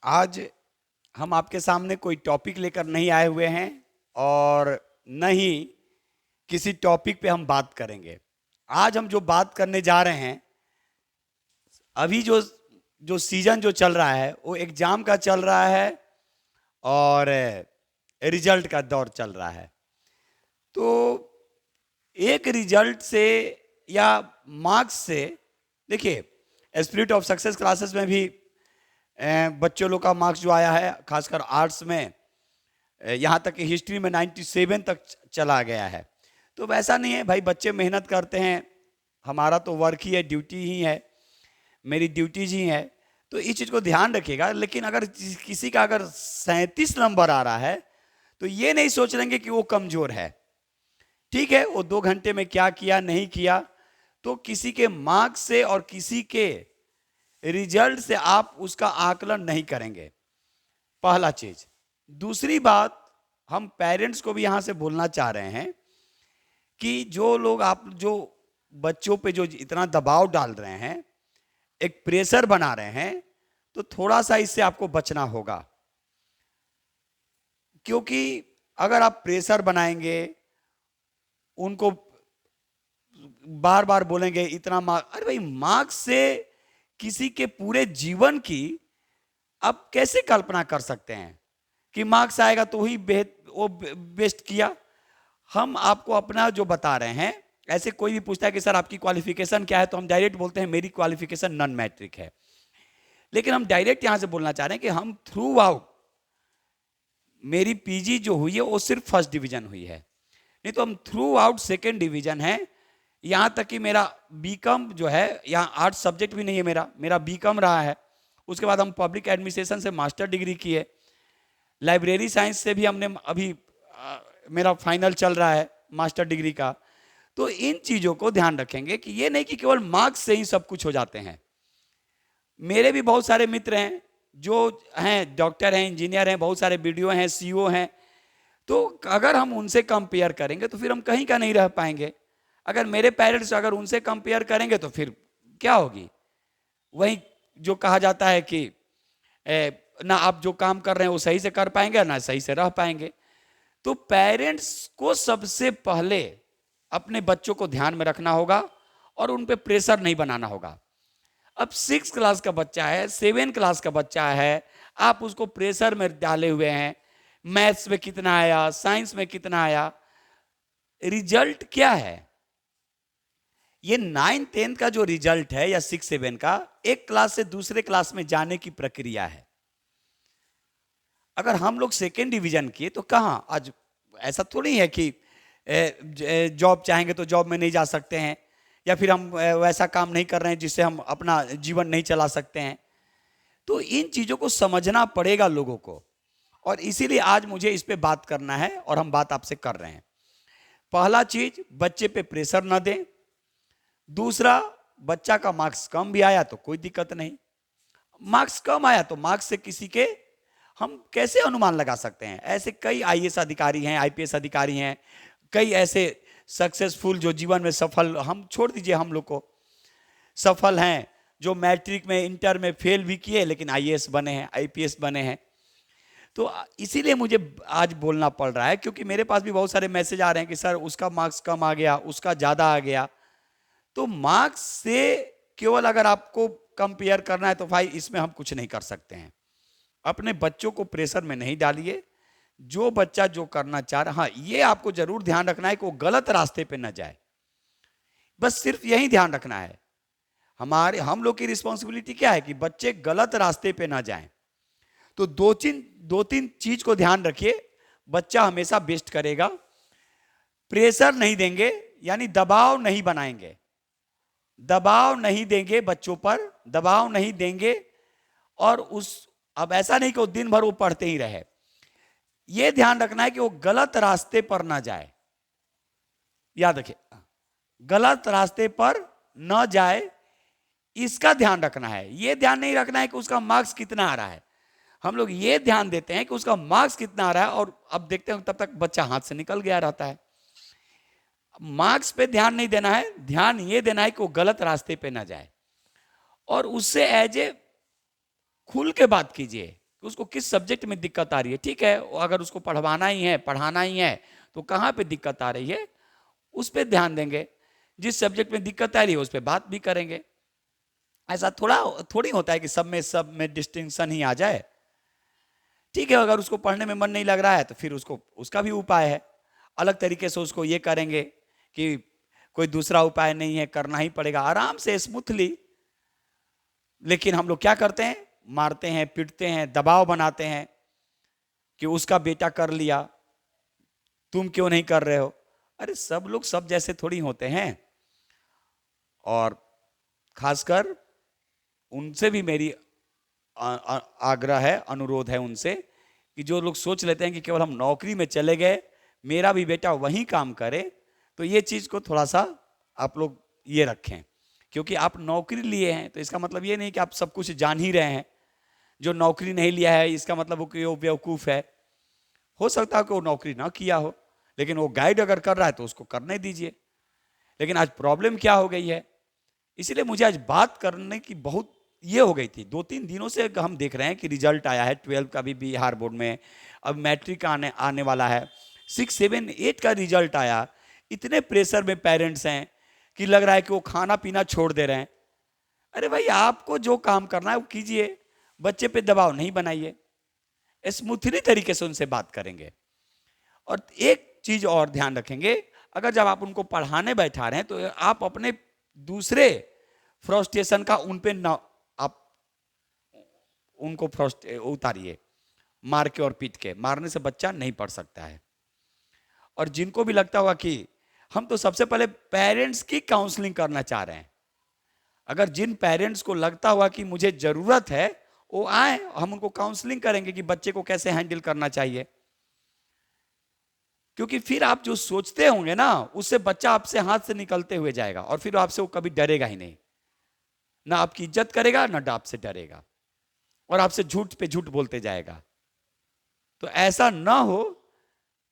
आज हम आपके सामने कोई टॉपिक लेकर नहीं आए हुए हैं और न ही किसी टॉपिक पे हम बात करेंगे। आज हम जो बात करने जा रहे हैं, अभी जो जो सीजन जो चल रहा है वो एग्जाम का चल रहा है और रिजल्ट का दौर चल रहा है। तो एक रिजल्ट से या मार्क्स से, देखिए स्पिरिट ऑफ सक्सेस क्लासेस में भी बच्चों लोग का मार्क्स जो आया है, खासकर आर्ट्स में यहाँ तक कि हिस्ट्री में 97 तक चला गया है। तो वैसा नहीं है भाई, बच्चे मेहनत करते हैं, हमारा तो वर्क ही है, ड्यूटी ही है, मेरी ड्यूटीज ही है, तो इस चीज़ को ध्यान रखिएगा। लेकिन अगर किसी का अगर 37 नंबर आ रहा है तो ये नहीं सोच लेंगे कि वो कमज़ोर है। ठीक है, वो 2 घंटे में क्या किया नहीं किया, तो किसी के मार्क्स से और किसी के रिजल्ट से आप उसका आकलन नहीं करेंगे, पहला चीज। दूसरी बात, हम पेरेंट्स को भी यहां से बोलना चाह रहे हैं कि जो लोग आप जो बच्चों पे जो इतना दबाव डाल रहे हैं, एक प्रेशर बना रहे हैं, तो थोड़ा सा इससे आपको बचना होगा। क्योंकि अगर आप प्रेशर बनाएंगे, उनको बार बार बोलेंगे इतना मार्क्स, अरे भाई मार्क्स से किसी के पूरे जीवन की आप कैसे कल्पना कर सकते हैं कि मार्क्स आएगा तो ही वो बेस्ट किया। हम आपको अपना जो बता रहे हैं, ऐसे कोई भी पूछता है कि सर आपकी क्वालिफिकेशन क्या है, तो हम डायरेक्ट बोलते हैं मेरी क्वालिफिकेशन नॉन मैट्रिक है। लेकिन हम डायरेक्ट यहां से बोलना चाह रहे हैं कि हम थ्रू आउट, मेरी पीजी जो हुई है वो सिर्फ फर्स्ट डिवीजन हुई है, नहीं तो हम थ्रू आउट सेकेंड डिवीजन है। यहां तक कि मेरा बीकॉम जो है, यहाँ आर्ट्स सब्जेक्ट भी नहीं है, मेरा बीकॉम रहा है। उसके बाद हम पब्लिक एडमिनिस्ट्रेशन से मास्टर डिग्री किए, लाइब्रेरी साइंस से भी हमने अभी मेरा फाइनल चल रहा है मास्टर डिग्री का। तो इन चीज़ों को ध्यान रखेंगे कि ये नहीं कि केवल मार्क्स से ही सब कुछ हो जाते हैं। मेरे भी बहुत सारे मित्र हैं जो हैं डॉक्टर हैं, इंजीनियर हैं, बहुत सारे बीडीओ हैं, सीईओ हैं। तो अगर हम उनसे कंपेयर करेंगे तो फिर हम कहीं का नहीं रह पाएंगे। अगर मेरे पेरेंट्स अगर उनसे कंपेयर करेंगे तो फिर क्या होगी, वही जो कहा जाता है कि ना आप जो काम कर रहे हैं वो सही से कर पाएंगे, ना सही से रह पाएंगे। तो पेरेंट्स को सबसे पहले अपने बच्चों को ध्यान में रखना होगा और उन पे प्रेशर नहीं बनाना होगा। अब 6 क्लास का बच्चा है, 7 क्लास का बच्चा है, आप उसको प्रेशर में डाले हुए हैं, मैथ्स में कितना आया, साइंस में कितना आया, रिजल्ट क्या है। ये 9 10 का जो रिजल्ट है या 6 7 का, एक क्लास से दूसरे क्लास में जाने की प्रक्रिया है। अगर हम लोग सेकेंड डिवीजन किए तो कहां, आज ऐसा थोड़ी है कि जॉब चाहेंगे तो जॉब में नहीं जा सकते हैं, या फिर हम वैसा काम नहीं कर रहे हैं जिससे हम अपना जीवन नहीं चला सकते हैं। तो इन चीजों को समझना पड़ेगा लोगों को, और इसीलिए आज मुझे इस पे बात करना है और हम बात आपसे कर रहे हैं। पहला चीज, बच्चे पे प्रेशर ना दें। दूसरा, बच्चा का मार्क्स कम भी आया तो कोई दिक्कत नहीं। मार्क्स कम आया तो मार्क्स से किसी के हम कैसे अनुमान लगा सकते हैं। ऐसे कई आईएएस अधिकारी हैं, आईपीएस अधिकारी हैं, कई ऐसे सक्सेसफुल जो जीवन में सफल, हम छोड़ दीजिए हम लोग को, सफल हैं जो मैट्रिक में इंटर में फेल भी किए लेकिन आईएएस बने हैं, आईपीएस बने हैं। तो इसीलिए मुझे आज बोलना पड़ रहा है, क्योंकि मेरे पास भी बहुत सारे मैसेज आ रहे हैं कि सर उसका मार्क्स कम आ गया, उसका ज़्यादा आ गया। तो मार्क्स से केवल अगर आपको कंपेयर करना है तो भाई इसमें हम कुछ नहीं कर सकते हैं। अपने बच्चों को प्रेशर में नहीं डालिए। जो बच्चा जो करना चाह रहा, हाँ ये आपको जरूर ध्यान रखना है कि वो गलत रास्ते पे न जाए, बस सिर्फ यही ध्यान रखना है। हम लोग की रिस्पॉन्सिबिलिटी क्या है कि बच्चे गलत रास्ते पे ना जाएं। तो दो तीन चीज को ध्यान रखिए। बच्चा हमेशा बेस्ट करेगा, प्रेशर नहीं देंगे, यानी दबाव नहीं बनाएंगे, दबाव नहीं देंगे बच्चों पर, दबाव नहीं देंगे। और अब ऐसा नहीं कि वो दिन भर वो पढ़ते ही रहे, ये ध्यान रखना है कि वो गलत रास्ते पर ना जाए। याद रखिए, गलत रास्ते पर न जाए, इसका ध्यान रखना है। ये ध्यान नहीं रखना है कि उसका मार्क्स कितना आ रहा है। हम लोग ये ध्यान देते हैं कि उसका मार्क्स कितना आ रहा है, और अब देखते हैं तब तक बच्चा हाथ से निकल गया रहता है। मार्क्स पे ध्यान नहीं देना है, ध्यान ये देना है कि वो गलत रास्ते पे ना जाए, और उससे एज ए खुल के बात कीजिए। कि उसको किस सब्जेक्ट में दिक्कत आ रही है। ठीक है, अगर उसको पढ़वाना ही है, पढ़ाना ही है, तो कहाँ पे दिक्कत आ रही है उस पर ध्यान देंगे। जिस सब्जेक्ट में दिक्कत आ रही है उस पर बात भी करेंगे। ऐसा थोड़ी होता है कि सब में डिस्टिंक्शन ही आ जाए। ठीक है, अगर उसको पढ़ने में मन नहीं लग रहा है तो फिर उसको उसका भी उपाय है, अलग तरीके से उसको ये करेंगे कि कोई दूसरा उपाय नहीं है, करना ही पड़ेगा आराम से स्मूथली। लेकिन हम लोग क्या करते हैं, मारते हैं, पीटते हैं, दबाव बनाते हैं कि उसका बेटा कर लिया, तुम क्यों नहीं कर रहे हो। अरे सब लोग सब जैसे थोड़ी होते हैं। और खासकर उनसे भी मेरी आग्रह है, अनुरोध है उनसे कि जो लोग सोच लेते हैं कि केवल हम नौकरी में चले गए, मेरा भी बेटा वहीं काम करे, तो ये चीज को थोड़ा सा आप लोग ये रखें। क्योंकि आप नौकरी लिए हैं तो इसका मतलब ये नहीं कि आप सब कुछ जान ही रहे हैं। जो नौकरी नहीं लिया है इसका मतलब वो कि वो बेवकूफ है। हो सकता है कि वो नौकरी ना किया हो, लेकिन वो गाइड अगर कर रहा है तो उसको करने दीजिए। लेकिन आज प्रॉब्लम क्या हो गई है, इसीलिए मुझे आज बात करने की बहुत ये हो गई थी। 2-3 दिनों से हम देख रहे हैं कि रिजल्ट आया है 12 का भी बिहार बोर्ड में, अब मैट्रिक आने वाला है, 6, 7, 8 का रिजल्ट आया। इतने प्रेशर में पेरेंट्स हैं कि लग रहा है कि वो खाना पीना छोड़ दे रहे हैं। अरे भाई, आपको जो काम करना है वो कीजिए, बच्चे पे दबाव नहीं बनाइए, स्मूथली तरीके से उनसे बात करेंगे। और एक चीज और ध्यान रखेंगे, अगर जब आप उनको पढ़ाने बैठा रहे हैं तो आप अपने दूसरे फ्रस्ट्रेशन का उन पे ना आप उनको उतारिए मार के और पीट के। मारने से बच्चा नहीं पढ़ सकता है। और जिनको भी लगता होगा कि हम तो सबसे पहले पेरेंट्स की काउंसलिंग करना चाह रहे हैं, अगर जिन पेरेंट्स को लगता हुआ कि मुझे जरूरत है वो आए, हम उनको काउंसलिंग करेंगे कि बच्चे को कैसे हैंडल करना चाहिए। क्योंकि फिर आप जो सोचते होंगे ना उससे बच्चा आपसे हाथ से निकलते हुए जाएगा और फिर आपसे वो कभी डरेगा ही नहीं, ना आपकी इज्जत करेगा ना आपसे डरेगा, और आपसे झूठ पे झूठ बोलते जाएगा। तो ऐसा ना हो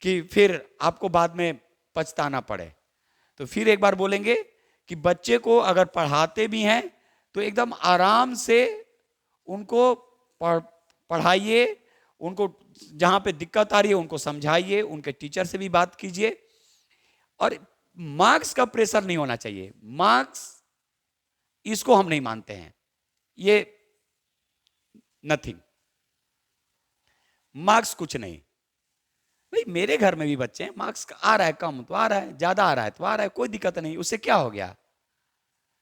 कि फिर आपको बाद में पछताना पड़े। तो फिर एक बार बोलेंगे कि बच्चे को अगर पढ़ाते भी हैं तो एकदम आराम से उनको पढ़ाइए, उनको जहां पे दिक्कत आ रही है उनको समझाइए, उनके टीचर से भी बात कीजिए। और मार्क्स का प्रेशर नहीं होना चाहिए। मार्क्स इसको हम नहीं मानते हैं, ये नथिंग, मार्क्स कुछ नहीं। भाई मेरे घर में भी बच्चे हैं, मार्क्स आ रहा है कम तो आ रहा है, ज्यादा आ रहा है तो आ रहा है, कोई दिक्कत नहीं, उससे क्या हो गया।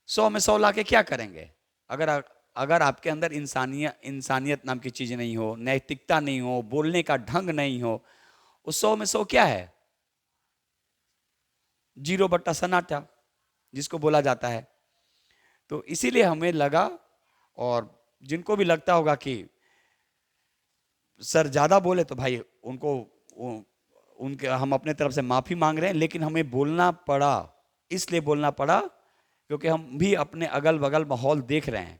100 में 100 लाके क्या करेंगे। अगर अगर आपके अंदर इंसानियत नाम की चीज नहीं हो, नैतिकता नहीं हो, बोलने का ढंग नहीं हो, उस 100 में 100 क्या है, 0 बट्टा सन्नाटा जिसको बोला जाता है। तो इसीलिए हमें लगा, और जिनको भी लगता होगा कि सर ज्यादा बोले तो भाई उनको उनके हम अपने तरफ से माफी मांग रहे हैं। लेकिन हमें बोलना पड़ा, इसलिए बोलना पड़ा क्योंकि हम भी अपने अगल बगल माहौल देख रहे हैं।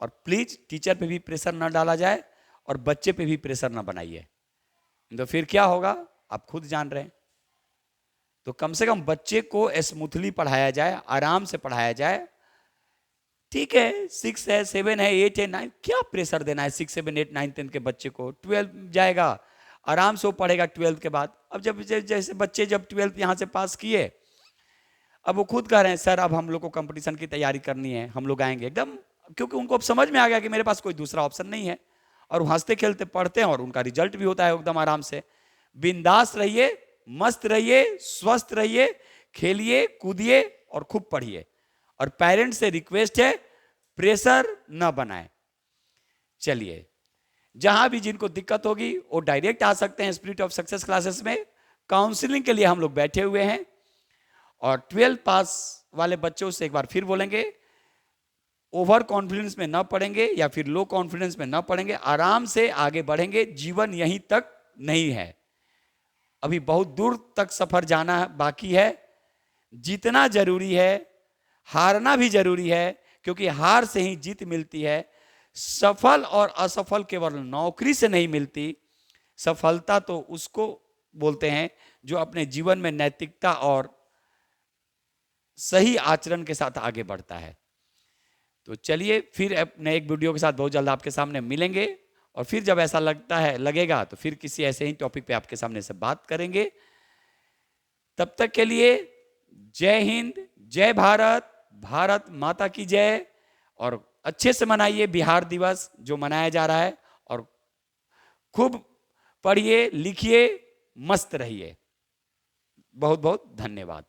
और प्लीज टीचर पे भी प्रेशर ना डाला जाए और बच्चे पे भी प्रेशर ना बनाइए, तो फिर क्या होगा आप खुद जान रहे हैं। तो कम से कम बच्चे को स्मूथली पढ़ाया जाए, आराम से पढ़ाया जाए। ठीक है, 6 है, 7 है, 8 है, 9, क्या प्रेशर देना है 6, 7, 8, 9, 10 के बच्चे को। 12 जाएगा, आराम से वो पढ़ेगा 12 के बाद। अब जब जैसे बच्चे जब 12 यहाँ से पास किए, अब वो खुद कह रहे हैं सर अब हम लोग को कंपटीशन की तैयारी करनी है, हम लोग आएंगे एकदम। क्योंकि उनको अब समझ में आ गया कि मेरे पास कोई दूसरा ऑप्शन नहीं है, और वो हंसते खेलते पढ़ते हैं और उनका रिजल्ट भी होता है एकदम आराम से। बिंदास रहिए, मस्त रहिए, स्वस्थ रहिए, खेलिए कूदिए और खूब पढ़िए। और पेरेंट्स से रिक्वेस्ट है प्रेशर न बनाए। चलिए, जहां भी जिनको दिक्कत होगी वो डायरेक्ट आ सकते हैं स्पिरिट ऑफ सक्सेस क्लासेस में। काउंसलिंग के लिए हम लोग बैठे हुए हैं। और 12 पास वाले बच्चों से एक बार फिर बोलेंगे, ओवर कॉन्फिडेंस में ना पढ़ेंगे या फिर लो कॉन्फिडेंस में ना पढ़ेंगे, आराम से आगे बढ़ेंगे। जीवन यहीं तक नहीं है, अभी बहुत दूर तक सफर जाना बाकी है। जीतना जरूरी है, हारना भी जरूरी है, क्योंकि हार से ही जीत मिलती है। सफल और असफल केवल नौकरी से नहीं मिलती, सफलता तो उसको बोलते हैं जो अपने जीवन में नैतिकता और सही आचरण के साथ आगे बढ़ता है। तो चलिए फिर अपने एक वीडियो के साथ बहुत जल्द आपके सामने मिलेंगे। और फिर जब ऐसा लगेगा तो फिर किसी ऐसे ही टॉपिक पे आपके सामने से बात करेंगे। तब तक के लिए जय हिंद, जय भारत, भारत माता की जय। और अच्छे से मनाइए बिहार दिवस जो मनाया जा रहा है, और खूब पढ़िए, लिखिए, मस्त रहिए। बहुत बहुत धन्यवाद।